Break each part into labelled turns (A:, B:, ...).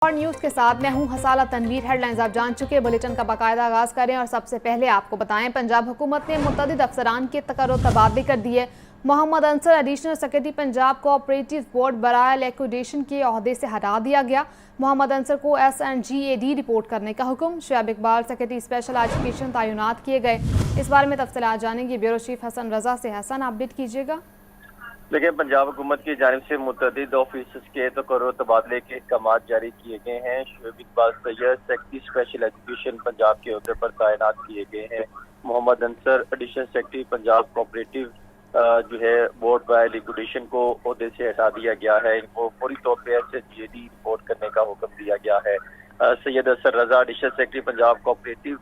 A: और न्यूज के साथ मैं हूं हसाला तनवीर। हेडलाइंस आप जान चुके, बुलेटिन का बाकायदा आगाज करें और सबसे पहले आपको बताएं पंजाब हुकूमत ने मुतअद्दिद अफसरान के तबादले कर दिए। Mohammad Ansar additional secretary Punjab cooperative board बराए लिक्विडेशन के ओहदे से हटा दिया गया। मोहम्मद अंसर को SNGAD रिपोर्ट करने का हुक्म। Shoaib Iqbal secretary special education तैनात किए गए। इस बारे में तफसीलात जानेंगे ब्यूरो चीफ हसन रजा से। हसन, अपडेट कीजिएगा।
B: लेकिन पंजाब हुकूमत की जानिब से मुतअद्दिद ऑफिसर्स के तबादले के अहकाम जारी किए गए हैं। Shoaib Iqbal Syed secretary special education Punjab के अहदे पर तैनात किए गए हैं। Mohammad Ansar additional secretary Punjab cooperative board by liquidation को अहदे से हटा दिया गया है। इनको फौरी तौर पर SNGAD रिपोर्ट करने का हुक्म दिया गया है। Syed Asar Raza additional secretary Punjab cooperative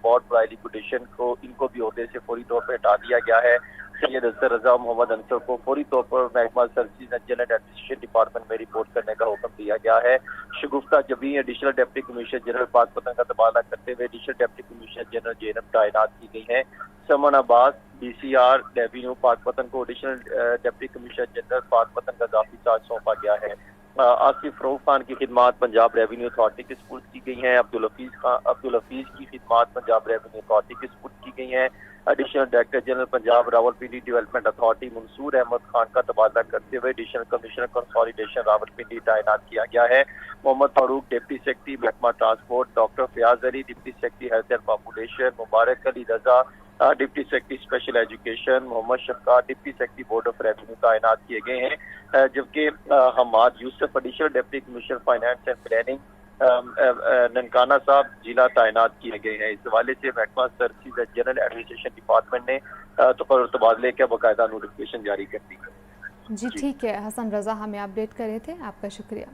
B: board by liquidation को इनको भी अहदे से फौरी तौर पर हटा दिया गया है। सैयद असर रजा मोहम्मद अंसर को फौरी तौर पर महकमा services and general administration department में रिपोर्ट करने का हुक्म दिया गया है। शगुफ्ता जबी additional deputy commissioner general Pakpattan का तबादला करते हुए additional deputy commissioner general JNM तैनात की गई है। समन अब्बास BCR रेवेन्यू पाकपतन को additional deputy commissioner general Pakpattan का इजाफी चार्ज सौंपा गया है। आसिफ रऊफ खान की खिदमात पंजाब रेवेन्यू अथॉरिटी के सपुर्द की गई हैं। अब्दुल हफीज की खिदमात पंजाब रेवेन्यू अथॉरिटी के सपुर्द की गई हैं। Additional director general Punjab Rawalpindi development authority Mansoor Ahmed Khan का तबादला करते हुए एडिशनल कमिश्नर कंसोलिडेशन रावलपिंडी तैनात किया गया है। मोहम्मद फारूक डिप्टी सेक्रेटरी महकमा transport, doctor Fayyaz Ali deputy secretary health and population, Mubarak Ali Raza deputy secretary special education, Mohammad Shafqat deputy secretary board of revenue तैनात किए गए हैं। जबकि Hammad Yousuf additional deputy commissioner finance and planning Nankana Sahib जिला तैनात किए गए हैं। इस हवाले से महकमा services and general administration department ने तबादले का बाकायदा नोटिफिकेशन जारी कर दी।
A: जी ठीक है, हसन रजा हमें अपडेट कर रहे थे, आपका शुक्रिया।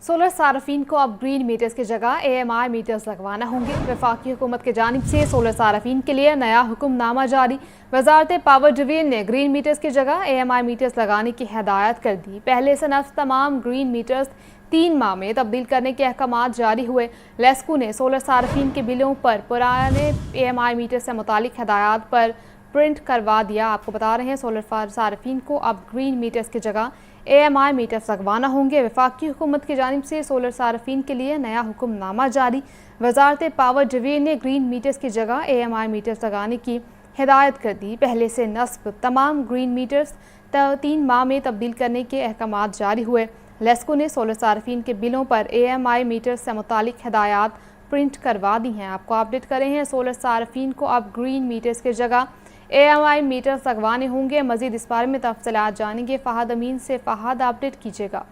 A: सोलर सार्फिन को अब ग्रीन मीटर्स की जगह AMI मीटर्स लगवाना होंगे। वफाकी हुकूमत की जानिब से सोलर सार्फिन के लिए नया हुक्मनामा जारी। वजारत पावर डिवीजन ने ग्रीन मीटर्स की जगह AMI मीटर्स लगाने की हिदायत कर दी। पहले से नफ्स तमाम ग्रीन मीटर्स 3 माह में तब्दील करने के अहकाम जारी हुए। लेस्को ने सोलर सार्फिन के बिलों पर पुराने AMI मीटर से मुतालिक हिदायत पर प्रिंट करवा दिया। आपको बता रहे हैं सोलर सार्फिन को अब ग्रीन मीटर्स की जगह AMI मीटर्स लगवाना होंगे। वफाकी हुकूमत की जानिब से सोलर सार्फिन के लिए नया हुक्मनामा जारी। वजारत पावर डिवीजन ने ग्रीन मीटर्स की जगह AMI मीटर्स लगाने की हिदायत कर दी। पहले से नस्ब तमाम ग्रीन मीटर्स 3 माह में तब्दील करने के अहकाम जारी हुए। लेस्को ने सोलर सार्फिन के बिलों पर AMI मीटर्स से मुतालिक हिदायत प्रिंट करवा दी हैं। आपको अपडेट करें हैं सोलर सार्फिन को अब ग्रीन मीटर्स की जगह AMI मीटर्स लगवाने होंगे। मजीद इस बारे में तफसीलात जानेंगे फहद अमीन से। फहद, अपडेट कीजिएगा।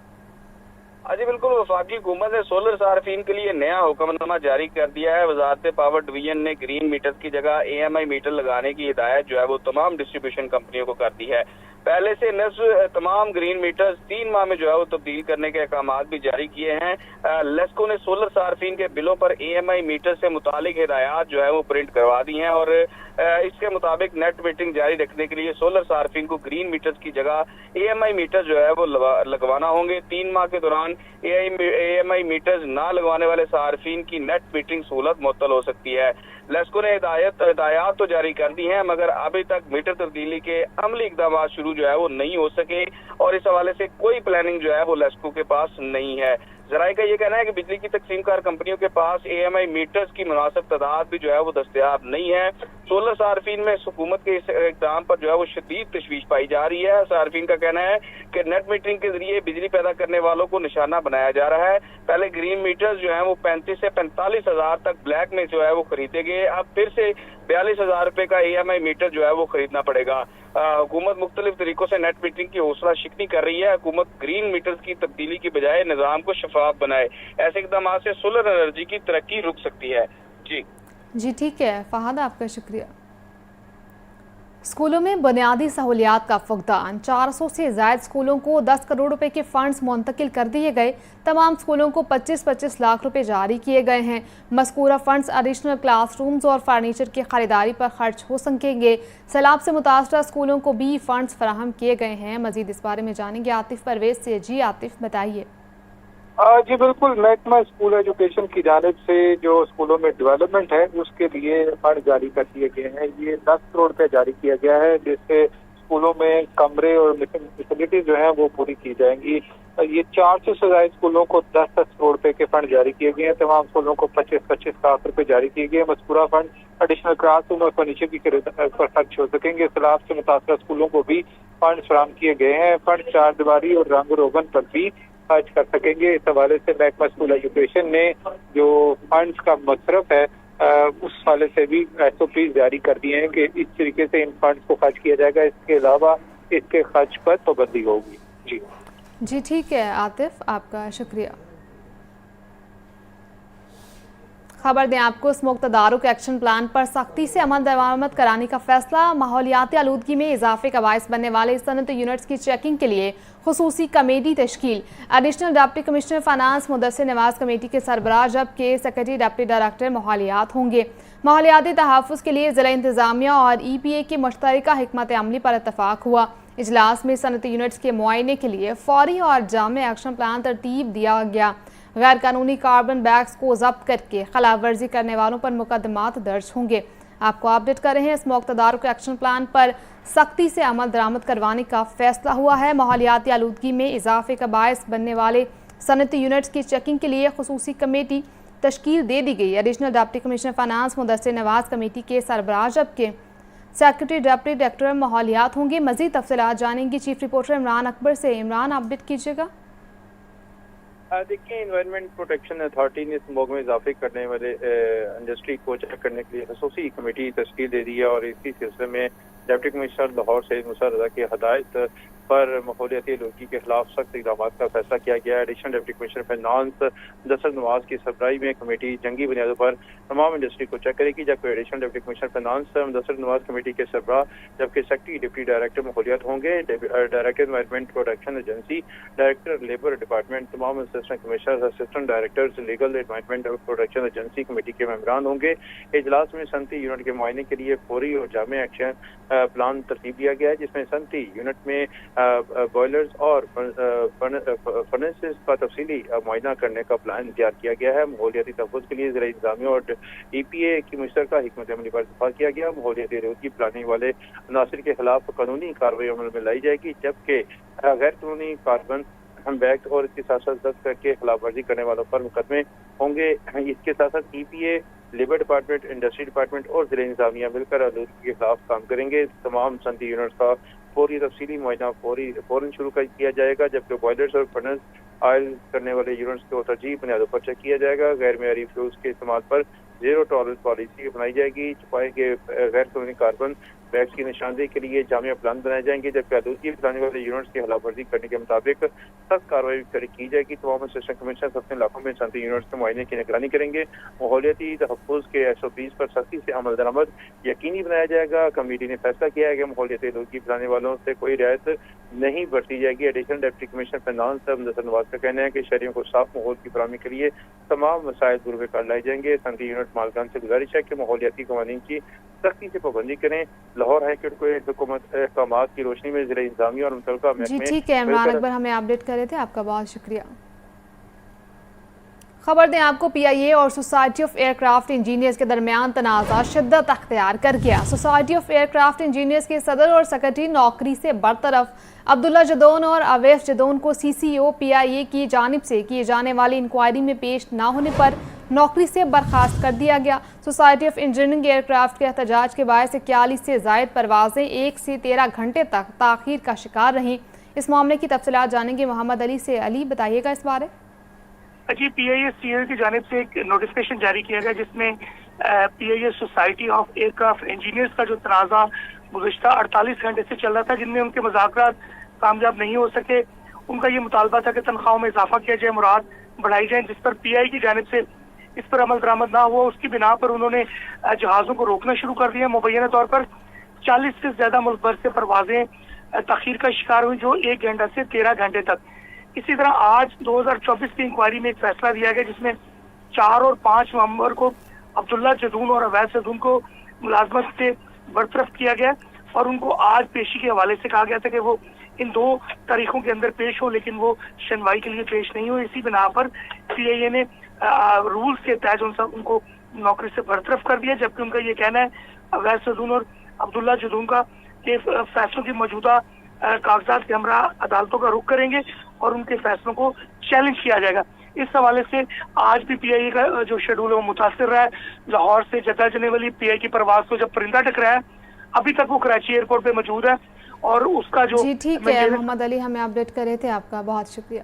C: जी बिल्कुल, वफाकी हुकूमत ने सोलर सार्फिन के लिए नया हुक्मनामा जारी कर दिया है। वजारत पावर डिवीजन ने ग्रीन मीटर्स की जगह AMI मीटर लगाने की हिदायत वो तमाम डिस्ट्रीब्यूशन कंपनियों को कर दी है। पहले से नस्ब तमाम ग्रीन मीटर्स 3 माह में वो तब्दील करने के अहकाम भी जारी किए हैं। लेस्को ने सोलर सार्फिन के बिलों पर AMI मीटर से मुतालिक हिदायत वो प्रिंट करवा दी हैं और इसके मुताबिक नेट मीटरिंग जारी रखने के लिए सोलर सार्फिन को ग्रीन मीटर्स की जगह AMI मीटर वो लगवाना होंगे। 3 माह के दौरान AMI मीटर्स ना लगवाने वाले सार्फिन की नेट मीटरिंग सहूलत मुअत्तल हो सकती है। लेस्को ने हिदायत तो जारी कर दी हैं, मगर अभी तक मीटर तब्दीली के अमली इकदाम शुरू वो नहीं हो सके और इस हवाले से कोई प्लानिंग वो लेस्को के पास नहीं है। जराये का ये कहना है कि बिजली की तकसीमकार कंपनियों के पास AMI मीटर्स की मुनासिब तादाद भी वो दस्तयाब नहीं है। सोलर सार्फिन में हुकूमत के इस इक़दाम पर वो शदीद तशवीश पाई जा रही है। सार्फिन का कहना है कि नेट मीटरिंग के जरिए बिजली पैदा करने वालों को निशाना बनाया जा रहा है। पहले ग्रीन मीटर्स वो 35 से 45 हजार तक ब्लैक में वो खरीदे गए। अब फिर से 42 हजार रुपए का AMI मीटर वो खरीदना पड़ेगा। हुकूमत मुख्तलिफ तरीकों से नेट मीटरिंग की हौसला शिकनी कर रही है। हुकूमत ग्रीन मीटर्स की तब्दीली की बजाय निज़ाम को शफाफ बनाए। ऐसे इकदाम से सोलर एनर्जी की तरक्की रुक सकती है।
A: जी ठीक है फहद, आपका शुक्रिया। स्कूलों में बुनियादी सहूलियात का फुकदान। 400 से ज़ायद स्कूलों को 10 करोड़ रुपए के फंड्स मुंतकिल कर दिए गए। तमाम स्कूलों को 25-25 लाख रुपए जारी किए गए हैं। मज़कूरा फंड्स एडिशनल क्लासरूम्स और फर्नीचर की खरीदारी पर खर्च हो सकेंगे। सैलाब से मुतासरा स्कूलों को भी फंड्स फराहम किए गए हैं। मजीद इस बारे में जानेंगे आतिफ परवेज से। जी आतिफ, बताइए।
D: जी बिल्कुल, महकमा स्कूल एजुकेशन की जानिब से जो स्कूलों में डेवलपमेंट है उसके लिए फंड जारी कर दिए गए हैं। ये 10 करोड़ रुपए जारी किया गया है, जिससे स्कूलों में कमरे और फैसिलिटीज वो पूरी की जाएंगी। ये 400 से ज्यादा स्कूलों को 10-10 करोड़ रुपए के फंड जारी किए गए हैं। तमाम स्कूलों को 25-25 लाख रुपए जारी किए गए हैं। मज़कूरा फंड एडिशनल क्लासरूम और फर्नीचर की खरीद पर खर्च हो सकेंगे। सैलाब से मुतासरा स्कूलों को भी फंड फराहम किए गए हैं। फंड चारदीवारी और रंग रोगन पर भी खर्च कर सकेंगे। इस हवाले से महकमा स्कूल एजुकेशन ने जो फंड्स का मसरफ है उस हवाले से भी SOP जारी कर दिए हैं कि इस तरीके से इन फंड्स को खर्च किया जाएगा। इसके अलावा इसके खर्च पर पाबंदी होगी।
A: जी ठीक है आतिफ, आपका शुक्रिया। खबर दें आपको, स्मोक तदारुक एक्शन प्लान पर सख्ती से अमल दरामद कराने का फैसला। माहौलियाती आलूदगी में इजाफे का बायस बनने वाले सनत यूनिट्स की चेकिंग के लिए खुसूसी कमेटी तश्कील। Additional deputy commissioner finance Mudassir Nawaz committee के सरबराह, जबकि सेक्रेटरी डिप्टी डायरेक्टर माहौलियात होंगे। माहौलियाती तहफ़्फ़ुज़ के लिए ज़िला इंतज़ामिया और EPA की मुश्तरका हिकमत अमली पर इतफाक़ हुआ। इजलास में सनती यूनिट्स के मुआयने के लिए फौरी और जामे एक्शन प्लान तरतीब दिया गया। गैर कानूनी कार्बन बैग्स को जब्त करके खिलाफ वर्जी करने वालों पर मुकदमात दर्ज होंगे। आपको अपडेट कर रहे हैं, स्मोक तदारुक एक्शन प्लान पर सख्ती से अमल दरामद करवाने का फैसला हुआ है। माहौलियाती आलूदगी में इजाफे का बायस बनने वाले सनती यूनिट्स की चेकिंग के लिए खुसूसी कमेटी तश्कील दे दी गई। Additional deputy commissioner finance Mudassir Nawaz committee के सरबराह, जबकि सेक्रेटरी डिप्टी डायरेक्टर माहौलियात होंगे। मजीद तफसीलात जानेंगे चीफ रिपोर्टर इमरान अकबर से। इमरान, अपडेट कीजिएगा।
E: देखिए, एनवायरनमेंट प्रोटेक्शन अथॉरिटी ने स्मोक में इजाफे करने वाले इंडस्ट्री को चेक करने के लिए खसूसी कमेटी तश्कील दे दी है और इसी सिलसिले में डिप्टी कमिश्नर लाहौर सईद मूसा रजा की हदायत पर माहौलियाती आलूदगी के खिलाफ सख्त इक़दाम का फैसला किया गया है। Additional deputy commissioner finance Mudassir Nawaz की सरबराही में कमेटी जंगी बुनियादों पर तमाम इंडस्ट्री को चेक करेगी, जबकि additional deputy commissioner finance Mudassir Nawaz committee के सरबराह, जबकि सेक्रेटरी डिप्टी डायरेक्टर माहौलियात होंगे। Director environment protection agency, director labour department, तमाम assistant commissioner, assistant directors legal environment protection agency committee के मेंबरान होंगे। इजलास में सनती यूनिट के मुआयने के लिए फौरी और जामे एक्शन प्लान तरतीब दिया गया है, जिसमें सनती यूनिट में बॉयलर्स और फर्नेसेस का तफसीली मुआयना करने का प्लान तैयार किया गया है। माहौलियाती तहफ़्फ़ुज़ के लिए ज़िला इंतज़ामिया और EPA की मुश्तरका हिकमत अमली पर इत्तफ़ाक़ किया गया। माहौलियाती आलूदगी फैलाने वाले अनासर के खिलाफ कानूनी कार्रवाई अमल में लाई जाएगी, जबकि गैर कानूनी कार्बन बैग और इसके साथ साथ जब्त करके खिलाफ वर्जी करने वालों पर मुकदमे होंगे। इसके साथ साथ EPA, labour department, industry department और जिला इंतज़ामिया मिलकर आलूदगी के खिलाफ काम करेंगे। तमाम सनती यूनिट्स का फौरी तफसीली मुआयना फौरन शुरू किया जाएगा, जबकि बॉयलर्स और फर्नेस ऑयल करने वाले यूनिट्स को तरजीह बुनियादों पर चेक किया जाएगा। गैर मेयारी फ्यूल्स के इस्तेमाल पर जीरो टॉलरेंस पॉलिसी अपनाई जाएगी। छुपाए गए गैर कानूनी कार्बन बैग्स की निशानदेही के लिए जामिया प्लान बनाए जाएंगे, जबकि आलूदगी फैलाने वाले यूनिट्स की खिलाफ वर्जी करने के मुताबिक सख्त कार्रवाई की जाएगी। तमाम असिस्टेंट कमिश्नर अपने इलाकों में सनती यूनिट्स के मुआयने की निगरानी करेंगे। माहौलियाती तहफ़्फ़ुज़ के SOPs पर सख्ती से अमल दरामद यकीनी बनाया जाएगा। कमेटी ने फैसला किया है कि माहौलियाती आलूदगी फैलाने वालों से कोई रियायत नहीं बरती जाएगी। Additional deputy commissioner finance Mudassir Nawaz का कहना है कि शहरियों को साफ माहौल की फराहमी के लिए तमाम वसाइल दुरुपे कर लाए जाएंगे। सनती यूनिट मालकान से गुजारिश है कि माहौलियाती कवानीन की सख्ती से पाबंदी करें। लाहौर हाईकोर्ट को हुकूमत अहकामात की रोशनी में जिला इंतज़ामिया और मुतल्लिका
A: जी ठीक है, इमरान अकबर हमें अपडेट कर रहे थे, आपका बहुत शुक्रिया। खबर दें आपको, PIA और सोसाइटी ऑफ एयरक्राफ्ट इंजीनियर्स के दरमियान तनाज़ा शिद्दत अख्तियार कर गया। सोसाइटी ऑफ एयरक्राफ्ट इंजीनियर्स के सदर और सेक्रेटरी नौकरी से बरतरफ अब्दुल्ला जदौन और अवैफ जदौन को CCO PIA की जानिब से किए जाने वाली इंक्वायरी में पेश न होने पर नौकरी से बर्खास्त कर दिया गया। सोसाइटी ऑफ इंजीनियरिंग एयरक्राफ्ट के एहतजाज के बायस 41 से ज़ायद परवाजें 1 से 13 घंटे तक ताख़ीर का शिकार रहीं। इस मामले की तफसीलात जानेंगे मोहम्मद अली से। अली, बताइएगा इस बारे।
F: जी, PIA की जानिब से एक नोटिफिकेशन जारी किया गया, जिसमें PIA society of aircraft engineers का जो तनाज़ा गुज़िश्ता 48 घंटे से चल रहा था, जिनमें उनके मुज़ाकरात कामयाब नहीं हो सके। उनका ये मुतालबा था कि तनख्वाहों में इजाफा किया जाए, मुराद बढ़ाई जाए, जिस पर PIA की जानिब से इस पर अमल दरामद ना हुआ। उसकी बिना पर उन्होंने जहाज़ों को रोकना शुरू कर दिया। मुबैना तौर पर 40 से ज़्यादा मुल्क भर से परवाजें तखीर का शिकार हुई, जो 1 घंटा से 13 घंटे तक। इसी तरह आज 2024 की इंक्वायरी में एक फैसला दिया गया, जिसमें 4 और 5 नवंबर को अब्दुल्ला जदून और अवैध जदून को मुलाजमत से बरतरफ किया गया और उनको आज पेशी के हवाले से कहा गया था कि वो इन 2 तारीखों के अंदर पेश हो, लेकिन वो सुनवाई के लिए पेश नहीं हुए। इसी बिना पर PIA ने रूल्स के तहत उनको नौकरी से बरतरफ कर दिया, जबकि उनका ये कहना है अवैध जदून और अब्दुल्ला जदून का कि फैसलों की मौजूदा कागजात के हमरा अदालतों का रुख करेंगे और उनके फैसलों को चैलेंज किया जाएगा। इस हवाले से आज भी पीआईए का जो शेड्यूल है वो मुतासिर रहा है। लाहौर से जद्दा जाने वाली पीआईए की परवाज को जब परिंदा टकराया, अभी तक वो कराची एयरपोर्ट पे मौजूद है और उसका जो
A: जी ठीक है मोहम्मद अली, हमें अपडेट कर रहे थे, आपका बहुत शुक्रिया।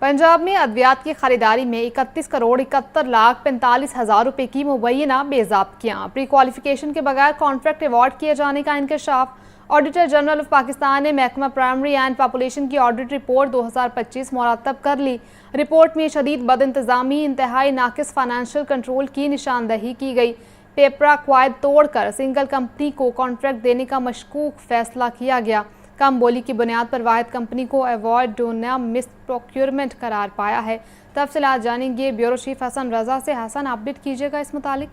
A: पंजाब में अद्वियात की खरीदारी में 31,71,45,000 रुपए की मुबैना बेज़ाब्तियां, प्री क्वालिफिकेशन के बगैर कॉन्ट्रैक्ट अवार्ड किए जाने का इंकशाफ। ऑडिटर जनरल ऑफ पाकिस्तान ने महकमा प्राइमरी एंड पॉपुलेशन की ऑडिट रिपोर्ट 2025 मुरतब कर ली। रिपोर्ट में शदीद बदइंतजामी, इंतहाई नाकिस फाइनेंशियल कंट्रोल की निशानदही की गई। पेपरा क्वायद तोड़कर सिंगल कंपनी को कॉन्ट्रैक्ट देने का मशकूक फैसला किया गया। कम बोली की बुनियाद पर वाहिद कंपनी को अवॉर्ड डोना मिस प्रोक्योरमेंट करार पाया है। तफसीलात जानेंगे ब्यूरो चीफ हसन रजा से। हसन, अपडेट कीजिएगा इस मुतालिक।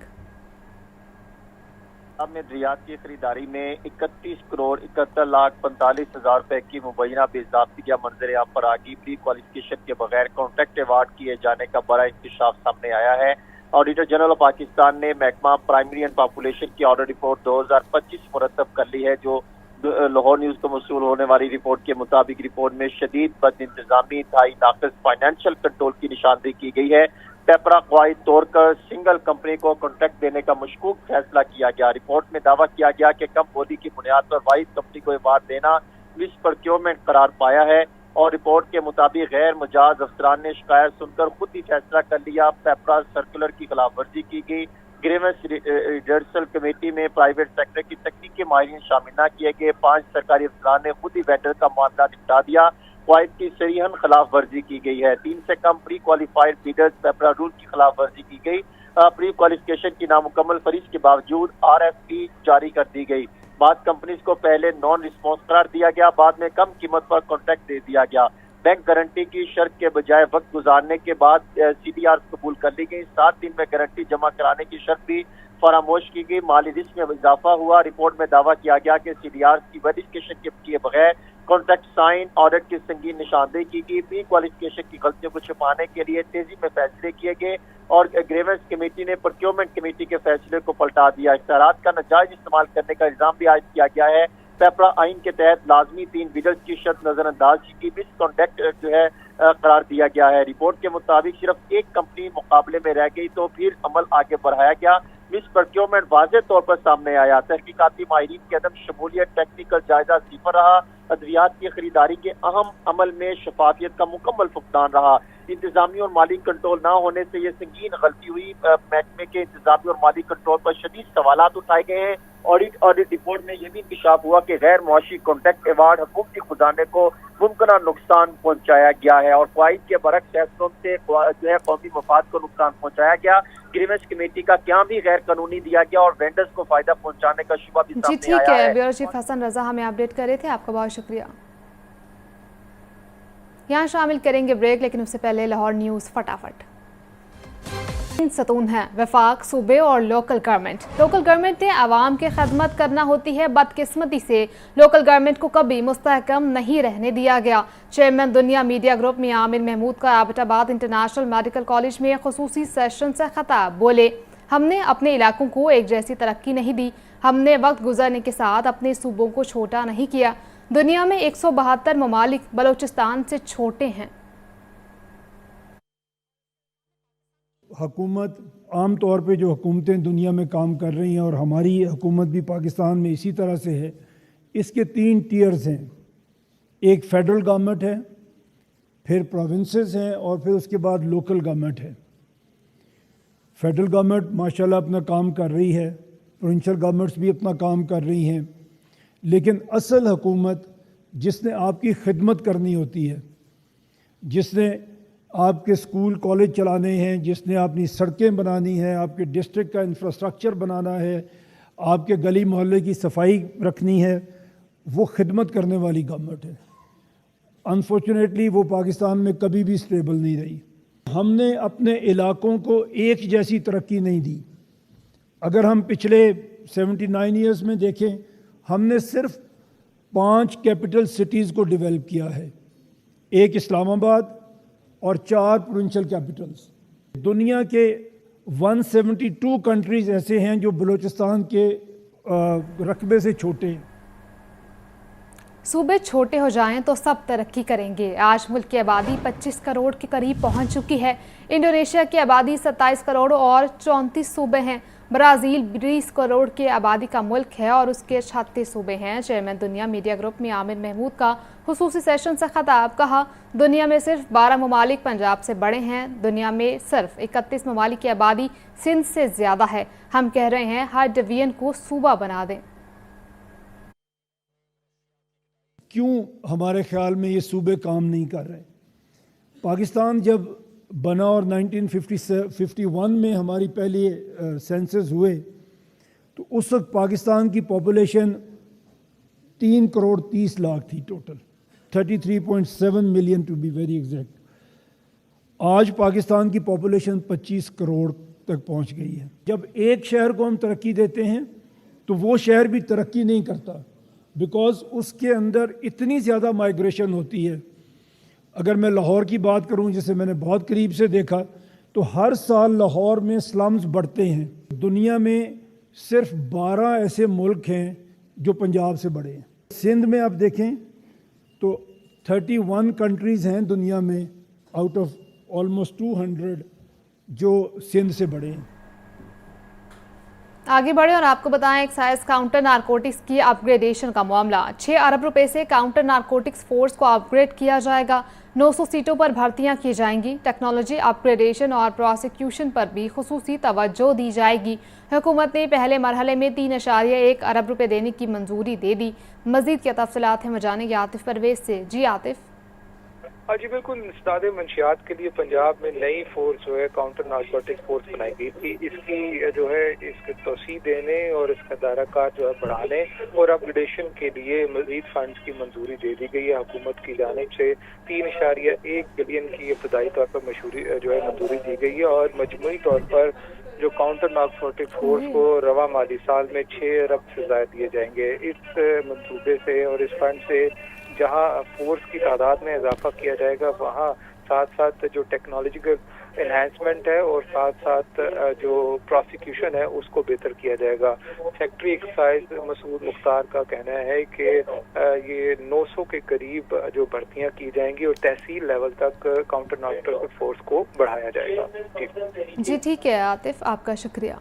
B: में रियाद की खरीदारी में 31,71,45,000 रुपए की मुबैना बेज़ाब्तियां मंजर आम पर आ गई। प्री क्वालिफिकेशन के बगैर कॉन्ट्रैक्ट अवार्ड किए जाने का बड़ा इंकशाफ सामने आया है। ऑडिटर जनरल ऑफ पाकिस्तान ने महकमा प्राइमरी एंड पॉपुलेशन की ऑडिट रिपोर्ट 2025 मुरतब कर ली है, जो लाहौर न्यूज को मौसूल होने वाली रिपोर्ट के मुताबिक रिपोर्ट में शदीद बदइंतजामी, इंतहाई नाकिस फाइनेंशियल कंट्रोल की निशानदेही की गई है। पेपरा क्वायद तोड़कर सिंगल कंपनी को कॉन्ट्रैक्ट देने का मशकूक फैसला किया गया। रिपोर्ट में दावा किया गया कि कम बोली की बुनियाद पर वाहिद कंपनी को अवार्ड देना मिस प्रोक्योरमेंट करार पाया है और रिपोर्ट के मुताबिक गैर मुजाज अफसरान ने शिकायत सुनकर खुद ही फैसला कर लिया। पेपरा सर्कुलर की खिलाफ वर्जी की गई। ग्रीवेंस रिहर्सल कमेटी में प्राइवेट सेक्टर की तकनीकी माहिरीन शामिल न किए गए। 5 सरकारी अफसरान ने खुद ही वेंडर का मामला निपटा दिया। क्वाइद की सरीहन खिलाफ वर्जी की गई है। 3 से कम प्री क्वालिफाइड बिडर्स पेपरा रूल की खिलाफ वर्जी की गई। प्री क्वालिफिकेशन की नामुकम्मल फरीज के बावजूद RFP जारी कर दी गई। बाद कंपनीज को पहले नॉन रिस्पॉन्स करार दिया गया, बाद में कम कीमत पर कॉन्ट्रैक्ट दे दिया गया। बैंक गारंटी की शर्त के बजाय वक्त गुजारने के बाद CDR कबूल कर ली गई। 7 दिन में गारंटी जमा कराने की शर्त भी फरामोश की गई। माली रिस्क में इजाफा हुआ। रिपोर्ट में दावा किया गया कि CDR की वेरिफिकेशन के किए बगैर कॉन्ट्रैक्ट साइन, ऑडिट की संगीन निशानदेही की गई। प्री क्वालिफिकेशन की गलतियों को छुपाने के लिए तेजी में फैसले किए गए और ग्रीवेंस कमेटी ने प्रोक्योरमेंट कमेटी के फैसले को पलटा दिया। इख्तियारात का नाजायज इस्तेमाल करने का इल्जाम भी आयद किया गया है। पेपरा आइन के तहत लाजमी 3 बिडर्स की शर्त नजरअंदाज की मिसकॉन्डक्ट जो है करार दिया गया है। रिपोर्ट के मुताबिक सिर्फ एक कंपनी मुकाबले में रह गई तो फिर अमल आगे बढ़ाया गया। मिस प्रोक्योरमेंट वाज़ेह तौर पर सामने आया। तहकीकाती माहिरीन की अदम शमूलियत, टेक्निकल जायजा सिफर रहा। अद्वियात की खरीदारी के अहम अमल में शफाफियत का मुकम्मल फुकदान रहा। इंतजामी और माली कंट्रोल न होने से ये संगीन गलती हुई। महकमे के इंतजामी और माली कंट्रोल पर शदीद सवालात उठाए गए हैं। ऑडिट रिपोर्ट में यह भी इंकशाफ हुआ कि गैर मुआशी कॉन्ट्रैक्ट अवार्ड हुकूमती खजाने को मुमकिन नुकसान पहुंचाया गया है और क्वाइद के बरक्स फैसलों से जो है कौमी मफाद को नुकसान पहुंचाया गया। ग्रीवेंस कमेटी का क्या भी गैर कानूनी दिया गया और वेंडर्स को फायदा पहुंचाने का शुबा भी सामने आया है।
A: जी ठीक है, ब्यूरो चीफ हसन रजा हमें अपडेट कर रहे थे, आपका बहुत शुक्रिया। यहाँ शामिल करेंगे ब्रेक, लेकिन उससे पहले लाहौर न्यूज़ फटाफट। सतून है वफाक, सूबे और लोकल गवर्नमेंट। लोकल गवर्नमेंट ने आवाम की खदमत करना होती है। बदकिस्मती से लोकल गवर्नमेंट को कभी मुस्तहकम नहीं रहने दिया गया। चेयरमैन दुनिया मीडिया ग्रुप में आमिर महमूद का एबटाबाद इंटरनेशनल मेडिकल कॉलेज में खुसूसी सेशन से खिताब। बोले, हमने अपने इलाकों को एक जैसी तरक्की नहीं दी। हमने वक्त गुजरने के साथ अपने सूबों को छोटा नहीं किया। दुनिया में 172 ममालिक बलोचिस्तान से छोटे हैं।
G: हुकूमत आम तौर पे जो हुकूमतें दुनिया में काम कर रही हैं और हमारी हुकूमत भी पाकिस्तान में इसी तरह से है, इसके 3 टियर्स हैं। एक फेडरल गवर्नमेंट है, फिर प्रोविंसेस हैं और फिर उसके बाद लोकल गवर्नमेंट है। फेडरल गवर्नमेंट माशाल्लाह अपना काम कर रही है, प्रोविंशियल गवर्नमेंट्स भी अपना काम कर रही हैं, लेकिन असल हुकूमत जिसने आपकी खिदमत करनी होती है, जिसने आपके स्कूल कॉलेज चलाने हैं, जिसने अपनी सड़कें बनानी हैं, आपके डिस्ट्रिक्ट का इंफ्रास्ट्रक्चर बनाना है, आपके गली मोहल्ले की सफाई रखनी है, वो खिदमत करने वाली गवर्नमेंट है। अनफॉर्चुनेटली वो पाकिस्तान में कभी भी स्टेबल नहीं रही। हमने अपने इलाकों को एक जैसी तरक्की नहीं दी। अगर हम पिछले 79 ईयर्स में देखें, हमने सिर्फ 5 कैपिटल सिटीज़ को डेवलप किया है, एक इस्लामाबाद और 4 प्रोविंशियल कैपिटल्स। दुनिया के 172 कंट्रीज़ ऐसे हैं जो बलूचिस्तान के रकबे से छोटे हैं।
A: सूबे छोटे हो जाएं तो सब तरक्की करेंगे। आज मुल्क की आबादी 25 करोड़ के करीब पहुंच चुकी है। इंडोनेशिया की आबादी 27 करोड़ और 34 सूबे हैं। ब्राज़ील 20 करोड़ की आबादी का मुल्क है और उसके 36 सूबे हैं। चेयरमैन दुनिया मीडिया ग्रुप में आमिर महमूद का खुसूसी सेशन से खिताब। कहा, दुनिया में सिर्फ 12 ममालिक पंजाब से बड़े हैं। दुनिया में सिर्फ 31 ममालिक की आबादी सिंध से ज़्यादा है। हम कह रहे हैं हर डिवीजन को सूबा बना दें।
G: क्यों हमारे ख्याल में ये सूबे काम नहीं कर रहे? पाकिस्तान जब बना और 1951 में हमारी पहली सेंसस हुए तो उस वक्त पाकिस्तान की पॉपुलेशन 3 करोड़ 30 लाख थी total, 33.7 million to be very exact. आज पाकिस्तान की पॉपुलेशन 25 करोड़ तक पहुंच गई है। जब एक शहर को हम तरक्की देते हैं तो वो शहर भी तरक्की नहीं करता, बिकॉज उसके अंदर इतनी ज़्यादा माइग्रेशन होती है। अगर मैं लाहौर की बात करूं, जिसे मैंने बहुत करीब से देखा, तो हर साल लाहौर में स्लम्स बढ़ते हैं। दुनिया में सिर्फ 12 ऐसे मुल्क हैं जो पंजाब से बड़े हैं। सिंध में आप देखें तो 31 कंट्रीज़ हैं दुनिया में आउट ऑफ ऑलमोस्ट 200 जो सिंध से बड़े हैं।
A: आगे बढ़े और आपको बताएं, एक्साइज काउंटर नारकोटिक्स की अपग्रेडेशन का मामला। 6 अरब रुपए से काउंटर नारकोटिक्स फोर्स को अपग्रेड किया जाएगा। 900 सीटों पर भर्तियां की जाएंगी। टेक्नोलॉजी अपग्रेडेशन और प्रोसिक्यूशन पर भी खुसूसी तवज्जो दी जाएगी। हुकूमत ने पहले मरहले में 3.1 अरब रुपए देने की मंजूरी दे दी। मजीद क्या तफसीलात हैं जानेंगे आतिफ परवेज से। जी आतिफ।
D: हाँ जी बिल्कुल, इंसदाद मंशियात के लिए पंजाब में नई फोर्स जो है काउंटर नारकोटिक्स फोर्स बनाई गई थी। इसकी जो है इसके तोसी देने और इसका दायरा कार जो है बढ़ाने और अपग्रेडेशन के लिए मजीद फंड्स की मंजूरी दे दी गई है। हुकूमत की जानिब से 3.1 बिलियन की इब्तदाई तौर पर मंजूरी दी गई है और मजमूई तौर पर जो काउंटर नारकोटिक्स फोर्स को रवा माली साल में 6 अरब से ज़ायद दिए जाएंगे। इस मंसूबे से और इस फंड से जहां फोर्स की तादाद में इजाफा किया जाएगा, वहां साथ साथ जो टेक्नोलॉजिकल एनहांसमेंट है और साथ साथ जो प्रोसिक्यूशन है उसको बेहतर किया जाएगा। सेक्रेटरी एक्साइज मसूद मुख्तार का कहना है कि ये 900 के करीब जो भर्तियां की जाएंगी और तहसील लेवल तक काउंटर नारकोटिक्स फोर्स को बढ़ाया जाएगा।
A: जी ठीक है आतिफ, आपका शुक्रिया।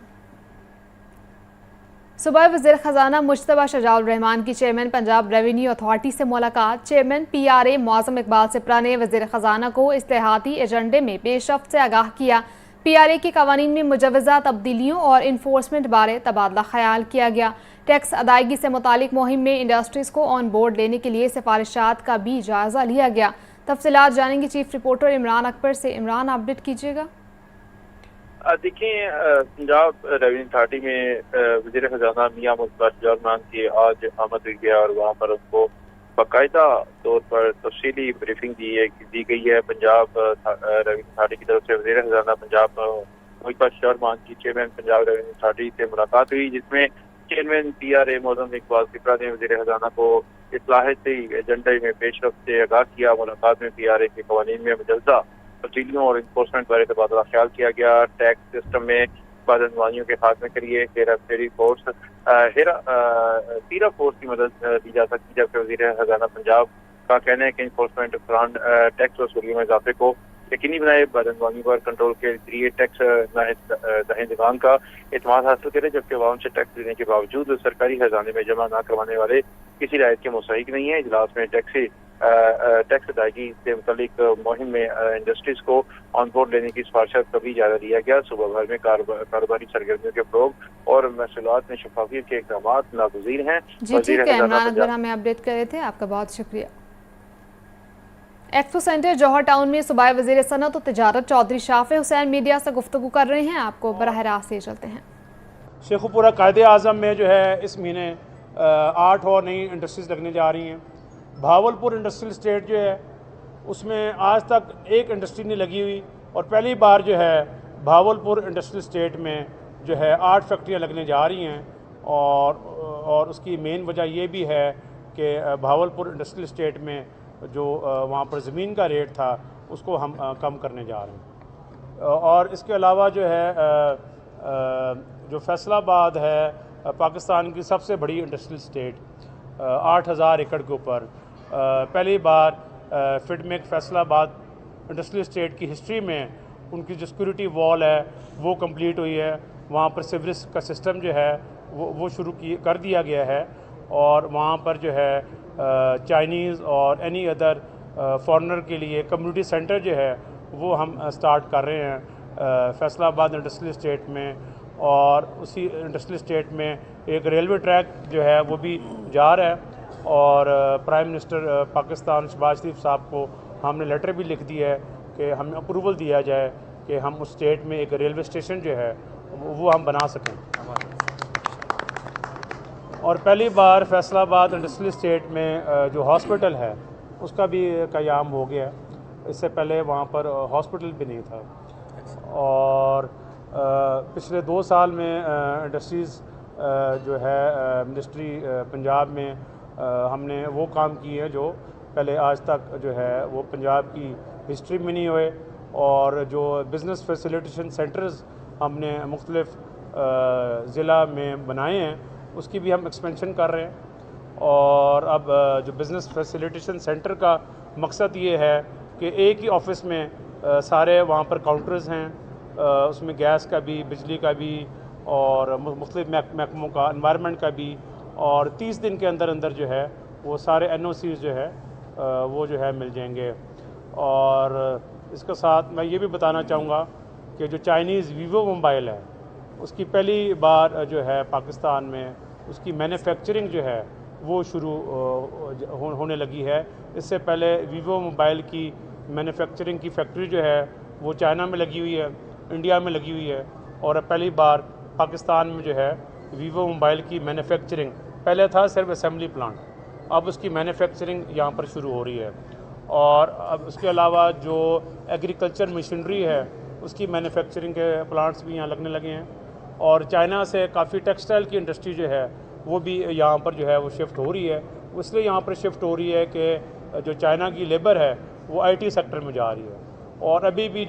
A: सुबह वज़ीर ख़जाना मुश्तबा शजाउर रहमान की चेयरमैन पंजाब रेवेन्यू अथॉरिटी से मुलाकात। चेयरमैन PRA मौज़म इकबाल सिप्रा ने वज़ीर ख़जाना को इस्तेहाती एजेंडे में पेशरफ्त से आगाह किया। PRA के कवानीन में मुजवज़ा तब्दीलियों और इन्फोर्समेंट बारे तबादला ख्याल किया गया। टैक्स अदायगी से मुतालिक मुहिम में इंडस्ट्रीज़ को ऑन बोर्ड लेने के लिए सिफारिशात का भी जायज़ा लिया गया। तफसीलात जानेंगे चीफ रिपोर्टर इमरान अकबर से। इमरान, अपडेट कीजिएगा।
E: देखिए, पंजाब रेवेन्यू अथॉरिटी में वज़ीर ख़जाना मियां मुश्तबा शजाउर रहमान की आज आमद हुई है और वहाँ पर उनको बाकायदा तौर पर तफसीली ब्रीफिंग दी गई है। पंजाब रेवेन्यू अथॉरिटी की तरफ से वज़ीर ख़जाना पंजाब मुश्तबा शजाउर रहमान की चेयरमैन पंजाब रेवेन्यू अथॉरिटी से मुलाकात हुई, जिसमें चेयरमैन PRA मौज़म इकबाल सिप्रा ने वज़ीर ख़जाना को इस्लाहती एजेंडे में पेशरफ्त से आगाह किया। मुलाकात में PRA के कवानीन में मुजवज़ा तब्दीलियों और इन्फोर्समेंट बारे तबादला ख्याल किया गया। टैक्स सिस्टम में बदअनवानियों के खात्मे के लिए हेरा फोर्स की मदद दी जा सकती है, जबकि वज़ीर ख़जाना पंजाब का कहना है कि इन्फोर्समेंट फरान टैक्स वसूली में इजाफे को यकीनी बनाए, बदअनवानी पर कंट्रोल के जरिए टैक्स दहिंदगान का एतमाद हासिल करे, जबकि अवाम से टैक्स देने के बावजूद सरकारी खजाने में जमा न करवाने वाले किसी रायत के मुस्तहिक नहीं है। इजलास में टैक्स अदायगी से मुतालिक मुहिम में इंडस्ट्रीज को ऑन बोर्ड लेने की सिफारिशत का भी जायजा लिया गया। सूबा भर में कारोबारी सरगर्मियों के फरोग और महसूलात में शफाफियत के इक़दाम नागुज़ीर हैं।
A: जी ठीक है इमरान अकबर, हमें अपडेट कर रहे थे, आपका बहुत शुक्रिया। एक्सपो सेंटर जौहर टाउन में सूबाई वज़ीर सनअत और तिजारत चौधरी शाफे हुसैन मीडिया से गुफ्तगू कर रहे हैं। आपको बराह रास्त ले चलते हैं।
H: शेखुपुरा कायदे आज़म में जो है इस महीने 8 और नई इंडस्ट्रीज़ लगने जा रही हैं। भावलपुर इंडस्ट्रियल स्टेट जो है उसमें आज तक एक इंडस्ट्री नहीं लगी हुई और पहली बार जो है भावलपुर इंडस्ट्रियल स्टेट में जो है 8 फैक्ट्रियाँ लगने जा रही हैं और उसकी मेन वजह ये भी है कि भावलपुर इंडस्ट्रियल स्टेट में जो वहाँ पर ज़मीन का रेट था उसको हम कम करने जा रहे हैं। और इसके अलावा जो है जो फैसलाबाद है पाकिस्तान की सबसे बड़ी इंडस्ट्रियल स्टेट, 8,000 एकड़ के ऊपर पहली बार फिडमेक फैसलाबाद इंडस्ट्रियल स्टेट की हिस्ट्री में उनकी जो सिक्योरिटी वॉल है वो कंप्लीट हुई है। वहाँ पर सिवरेज का सिस्टम जो है वो शुरू कर दिया गया है और वहाँ पर जो है चाइनीज़ और एनी अदर फॉरेनर के लिए कम्युनिटी सेंटर जो है वो हम स्टार्ट कर रहे हैं फैसलाबाद इंडस्ट्रियल स्टेट में। और उसी इंडस्ट्रियल स्टेट में एक रेलवे ट्रैक जो है वो भी जा रहा है और प्राइम मिनिस्टर पाकिस्तान शहबाज शरीफ साहब को हमने लेटर भी लिख दिया है कि हमें अप्रूवल दिया जाए कि हम उस स्टेट में एक रेलवे स्टेशन जो है वो हम बना सकें। और पहली बार फैसलाबाद इंडस्ट्रियल स्टेट में जो हॉस्पिटल है उसका भी क़याम हो गया। इससे पहले वहाँ पर हॉस्पिटल भी नहीं था। और पिछले 2 साल में इंडस्ट्रीज़ जो है मिनिस्ट्री पंजाब में हमने वो काम किए हैं जो पहले आज तक जो है वो पंजाब की हिस्ट्री में नहीं हुए। और जो बिज़नेस फैसिलिटेशन सेंटर्स हमने मुख्तलिफ ज़िला में बनाए हैं उसकी भी हम एक्सपेंशन कर रहे हैं। और अब जो बिज़नेस फैसिलिटेशन सेंटर का मकसद ये है कि एक ही ऑफिस में सारे वहाँ पर काउंटर्स हैं, उसमें गैस का भी, बिजली का भी और मुख्तलिफ महकमों का, एनवायरनमेंट का भी। और 30 दिन के अंदर अंदर जो है वो सारे NOCs जो है वो जो है मिल जाएंगे। और इसके साथ मैं ये भी बताना चाहूँगा कि जो चाइनीज़ वीवो मोबाइल है उसकी पहली बार जो है पाकिस्तान में उसकी मैन्युफैक्चरिंग जो है वो शुरू होने लगी है। इससे पहले वीवो मोबाइल की मैन्युफैक्चरिंग की फैक्ट्री जो है वो चाइना में लगी हुई है, इंडिया में लगी हुई है। और पहली बार पाकिस्तान में जो है वीवो मोबाइल की मैन्युफैक्चरिंग, पहले था सिर्फ असेंबली प्लांट, अब उसकी मैन्युफैक्चरिंग यहाँ पर शुरू हो रही है। और अब उसके अलावा जो एग्रीकल्चर मशीनरी है उसकी मैन्युफैक्चरिंग के प्लांट्स भी यहाँ लगने लगे हैं। और चाइना से काफ़ी टेक्सटाइल की इंडस्ट्री जो है वो भी यहाँ पर जो है वो शिफ्ट हो रही है। इसलिए यहाँ पर शिफ्ट हो रही है कि जो चाइना की लेबर है वो IT सेक्टर में जा रही है। और अभी भी